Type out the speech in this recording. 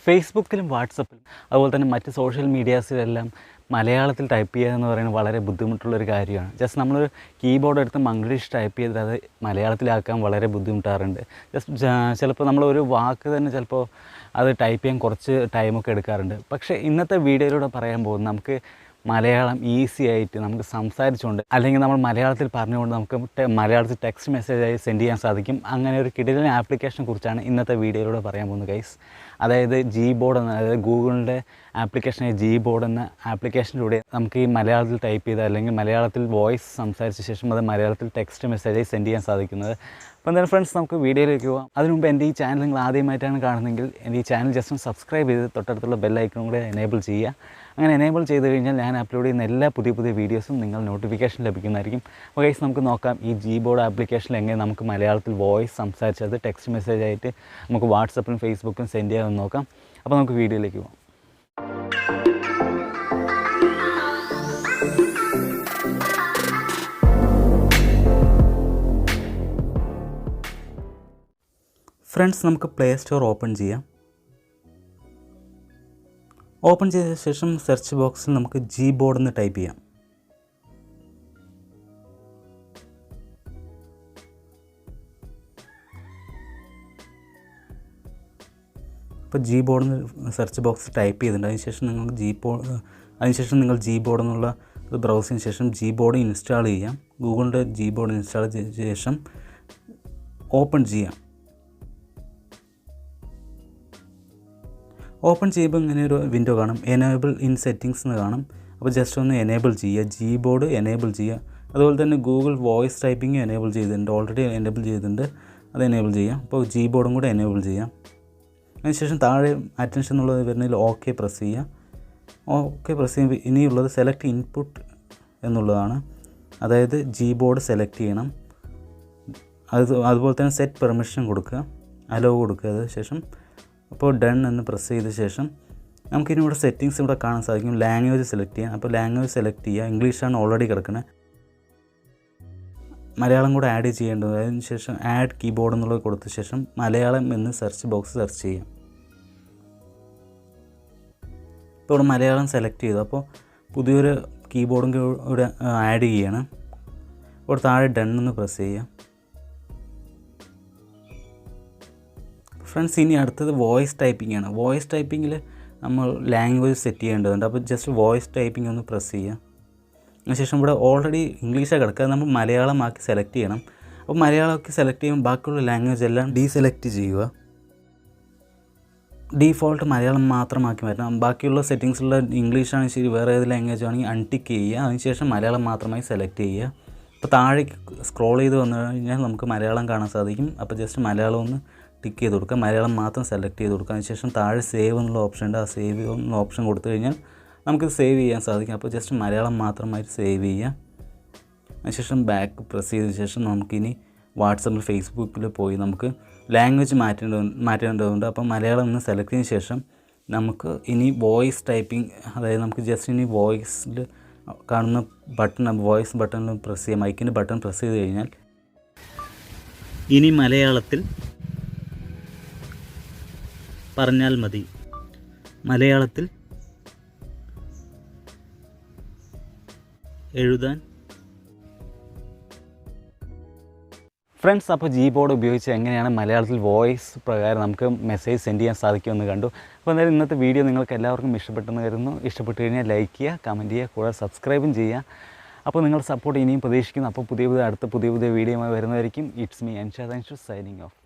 ഫേസ്ബുക്കിലും വാട്സപ്പിലും അതുപോലെ തന്നെ മറ്റ് സോഷ്യൽ മീഡിയാസിലെല്ലാം മലയാളത്തിൽ ടൈപ്പ് ചെയ്യുക എന്ന് പറയുന്നത് വളരെ ബുദ്ധിമുട്ടുള്ളൊരു കാര്യമാണ്. ജസ്റ്റ് നമ്മളൊരു കീബോർഡ് എടുത്ത് മംഗ്ലീഷ് ടൈപ്പ് ചെയ്തിട്ട് അത് മലയാളത്തിലാക്കാൻ വളരെ ബുദ്ധിമുട്ടാറുണ്ട്. ചിലപ്പോൾ നമ്മളൊരു വാക്ക് തന്നെ ചിലപ്പോൾ അത് ടൈപ്പ് ചെയ്യാൻ കുറച്ച് ടൈമൊക്കെ എടുക്കാറുണ്ട്. പക്ഷേ ഇന്നത്തെ വീഡിയോയിലൂടെ പറയാൻ പോകുന്നത് നമുക്ക് മലയാളം ഈസി ആയിട്ട് നമുക്ക് സംസാരിച്ചുകൊണ്ട് അല്ലെങ്കിൽ നമ്മൾ മലയാളത്തിൽ പറഞ്ഞുകൊണ്ട് നമുക്ക് മലയാളത്തിൽ ടെക്സ്റ്റ് മെസ്സേജായി സെൻഡ് ചെയ്യാൻ സാധിക്കും. അങ്ങനെ ഒരു കിടിലൻ ആപ്ലിക്കേഷനെ കുറിച്ചാണ് ഇന്നത്തെ വീഡിയോയിലൂടെ പറയാൻ പോകുന്നത് ഗൈസ്. അതായത് Gboard എന്ന, അതായത് ഗൂഗിളിൻ്റെ ആപ്ലിക്കേഷനായ Gboard എന്ന ആപ്ലിക്കേഷനിലൂടെ നമുക്ക് ഈ മലയാളത്തിൽ ടൈപ്പ് ചെയ്ത അല്ലെങ്കിൽ മലയാളത്തിൽ വോയിസ് സംസാരിച്ച ശേഷം അത് മലയാളത്തിൽ ടെക്സ്റ്റ് മെസ്സേജായി സെൻഡ് ചെയ്യാൻ സാധിക്കുന്നത്. അപ്പോൾ എന്തായാലും ഫ്രണ്ട്സ്, നമുക്ക് വീഡിയോയിലേക്ക് പോകാം. അതിനു മുമ്പ് എൻ്റെ ഈ ചാനൽ നിങ്ങൾ ആദ്യമായിട്ടാണ് കാണുന്നതെങ്കിൽ എൻ്റെ ഈ ചാനൽ ജസ്റ്റ് ഒന്ന് സബ്സ്ക്രൈബ് ചെയ്ത് തൊട്ടടുത്തുള്ള ബെല്ലൈക്കണും കൂടെ എനേബിൾ ചെയ്യുക. അങ്ങനെ എനേബിൾ ചെയ്ത് കഴിഞ്ഞാൽ ഞാൻ അപ്ലോഡ് ചെയ്യുന്ന എല്ലാ പുതിയ വീഡിയോസും നിങ്ങൾ നോട്ടിഫിക്കേഷൻ ലഭിക്കുന്നതായിരിക്കും. അപ്പോൾ ഗൈസ്, നമുക്ക് നോക്കാം ഈ Gboard ആപ്ലിക്കേഷനിൽ എങ്ങനെ നമുക്ക് മലയാളത്തിൽ വോയിസ് സംസാരിച്ചത് ടെക്സ്റ്റ് മെസ്സേജായിട്ട് നമുക്ക് വാട്സപ്പിലും ഫേസ്ബുക്കിലും സെൻഡ് ചെയ്യാമെന്ന് നോക്കാം. അപ്പോൾ നമുക്ക് വീഡിയോയിലേക്ക് പോകാം. ഫ്രണ്ട്സ്, നമുക്ക് പ്ലേ സ്റ്റോർ ഓപ്പൺ ചെയ്യാം. ഓപ്പൺ ചെയ്ത ശേഷം സെർച്ച് ബോക്സിൽ നമുക്ക് Gboard എന്ന് ടൈപ്പ് ചെയ്യാം. ഇപ്പോൾ Gboard എന്ന് സെർച്ച് ബോക്സ് ടൈപ്പ് ചെയ്തിട്ടുണ്ട്. അതിനുശേഷം നിങ്ങൾ Gboard എന്നുള്ള ബ്രൗസ് ചെയ്തതിന് ശേഷം Gboard ഇൻസ്റ്റാൾ ചെയ്യാം. ഗൂഗിളിൻ്റെ Gboard ഇൻസ്റ്റാൾ ചെയ്ത ശേഷം ഓപ്പൺ ചെയ്യാം. ഓപ്പൺ ചെയ്യുമ്പോൾ ഇങ്ങനെ ഒരു വിൻഡോ കാണും, എനേബിൾ ഇൻ സെറ്റിങ്സ് എന്ന് കാണും. അപ്പോൾ ജസ്റ്റ് ഒന്ന് എനേബിൾ ചെയ്യുക, Gboard എനേബിൾ ചെയ്യുക. അതുപോലെ തന്നെ ഗൂഗിൾ വോയിസ് ടൈപ്പിംഗ് എനേബിൾ ചെയ്തിട്ടുണ്ട്, ഓൾറെഡി എനേബിൾ ചെയ്തിട്ടുണ്ട്, അത് എനേബിൾ ചെയ്യാം. അപ്പോൾ Gboard കൂടെ എനേബിൾ ചെയ്യാം. അതിനുശേഷം താഴെ അറ്റൻഷൻ എന്നുള്ളത് വരുന്നതിൽ ഓക്കെ പ്രസ് ചെയ്യുക. ഓക്കെ പ്രസ് ചെയ്യുമ്പോൾ ഇനിയുള്ളത് സെലക്ട് ഇൻപുട്ട് എന്നുള്ളതാണ്. അതായത് Gboard സെലക്ട് ചെയ്യണം. അതുപോലെ തന്നെ സെറ്റ് പെർമിഷൻ കൊടുക്കുക, അലോ കൊടുക്കുക. ശേഷം അപ്പോൾ ഡൺ എന്ന് പ്രസ് ചെയ്ത ശേഷം നമുക്കിനി ഇവിടെ സെറ്റിങ്സ് ഇവിടെ കാണാൻ സാധിക്കും. ലാംഗ്വേജ് സെലക്ട് ചെയ്യാം. അപ്പോൾ ലാംഗ്വേജ് സെലക്ട് ചെയ്യുക. ഇംഗ്ലീഷാണ് ഓൾറെഡി കിടക്കുന്നത്, മലയാളം കൂടെ ആഡ് ചെയ്യേണ്ടത്. അതിന് ശേഷം ആഡ് കീബോർഡ് എന്നുള്ളത് കൊടുത്ത ശേഷം മലയാളം എന്ന് സെർച്ച് ബോക്സ് സെർച്ച് ചെയ്യാം. ഇപ്പോൾ ഇവിടെ മലയാളം സെലക്ട് ചെയ്തു. അപ്പോൾ പുതിയൊരു കീബോർഡും കൂടെ ആഡ് ചെയ്യണം. ഇവിടെ താഴെ ഡൺ എന്ന് പ്രസ് ചെയ്യാം. ഫ്രണ്ട്സ്, ഇനി അടുത്തത് വോയിസ് ടൈപ്പിംഗ് ആണ്. വോയിസ് ടൈപ്പിങ്ങിൽ നമ്മൾ ലാംഗ്വേജ് സെറ്റ് ചെയ്യേണ്ടതുണ്ട്. അപ്പോൾ ജസ്റ്റ് വോയിസ് ടൈപ്പിംഗ് ഒന്ന് പ്രസ് ചെയ്യുക. അതിനുശേഷം ഇവിടെ ഓൾറെഡി ഇംഗ്ലീഷാണ് കിടക്കുക, നമ്മൾ മലയാളമാക്കി സെലക്ട് ചെയ്യണം. അപ്പോൾ മലയാളമാക്കി സെലക്ട് ചെയ്യുമ്പോൾ ബാക്കിയുള്ള ലാംഗ്വേജ് എല്ലാം ഡീസെലക്ട് ചെയ്യുക. ഡീഫോൾട്ട് മലയാളം മാത്രമാക്കി മാറ്റണം. ബാക്കിയുള്ള സെറ്റിങ്സിലുള്ള ഇംഗ്ലീഷാണ് ശരി, വേറെ ഏത് ലാംഗ്വേജ് ആണെങ്കിൽ അൺടിക്ക് ചെയ്യുക. അതിനുശേഷം മലയാളം മാത്രമായി സെലക്ട് ചെയ്യുക. അപ്പോൾ താഴേക്ക് സ്ക്രോൾ ചെയ്ത് വന്നു കഴിഞ്ഞാൽ നമുക്ക് മലയാളം കാണാൻ സാധിക്കും. അപ്പോൾ ജസ്റ്റ് മലയാളം ഒന്ന് ടിക്ക് ചെയ്ത് കൊടുക്കുക, മലയാളം മാത്രം സെലക്ട് ചെയ്ത് കൊടുക്കുക. അതിനുശേഷം താഴെ സേവ് എന്നുള്ള ഓപ്ഷൻ ഉണ്ട്, ആ സേവ് എന്നുള്ള ഓപ്ഷൻ കൊടുത്തു കഴിഞ്ഞാൽ നമുക്കിത് സേവ് ചെയ്യാൻ സാധിക്കും. അപ്പോൾ ജസ്റ്റ് മലയാളം മാത്രമായിട്ട് സേവ് ചെയ്യുക. അതിനുശേഷം ബാക്ക് പ്രസ് ചെയ്ത ശേഷം നമുക്കിനി വാട്സപ്പിൽ ഫേസ്ബുക്കിൽ പോയി നമുക്ക് ലാംഗ്വേജ് മാറ്റേണ്ടതുണ്ട്. അപ്പോൾ മലയാളം ഒന്ന് സെലക്ട് ചെയ്തതിന് ശേഷം നമുക്ക് ഇനി വോയിസ് ടൈപ്പിംഗ്, അതായത് നമുക്ക് ജസ്റ്റ് ഇനി വോയിസിൽ കാണുന്ന ബട്ടൺ, വോയിസ് ബട്ടണിൽ പ്രസ് ചെയ്യാം. മൈക്കിൻ്റെ ബട്ടൺ പ്രസ് ചെയ്ത് കഴിഞ്ഞാൽ ഇനി മലയാളത്തിൽ പറഞ്ഞാൽ മതി, മലയാളത്തിൽ എഴുതാൻ. ഫ്രണ്ട്സ്, അപ്പോൾ Gboard ഉപയോഗിച്ച് എങ്ങനെയാണ് മലയാളത്തിൽ വോയിസ് പ്രകാരം നമുക്ക് മെസ്സേജ് സെൻഡ് ചെയ്യാൻ സാധിക്കുമെന്ന് കണ്ടു. അപ്പോൾ എന്തായാലും ഇന്നത്തെ വീഡിയോ നിങ്ങൾക്ക് എല്ലാവർക്കും ഇഷ്ടപ്പെട്ടെന്ന് കരുതുന്നു. ഇഷ്ടപ്പെട്ട് കഴിഞ്ഞാൽ ലൈക്ക് ചെയ്യുക, കമൻറ്റ് ചെയ്യുക, കൂടാതെ സബ്സ്ക്രൈബും ചെയ്യുക. അപ്പോൾ നിങ്ങളുടെ സപ്പോർട്ട് ഇനിയും പ്രതീക്ഷിക്കുന്നു. അപ്പോൾ അടുത്ത പുതിയ വീഡിയോയുമായി വരുന്നതായിരിക്കും. It's me Anshad signing off.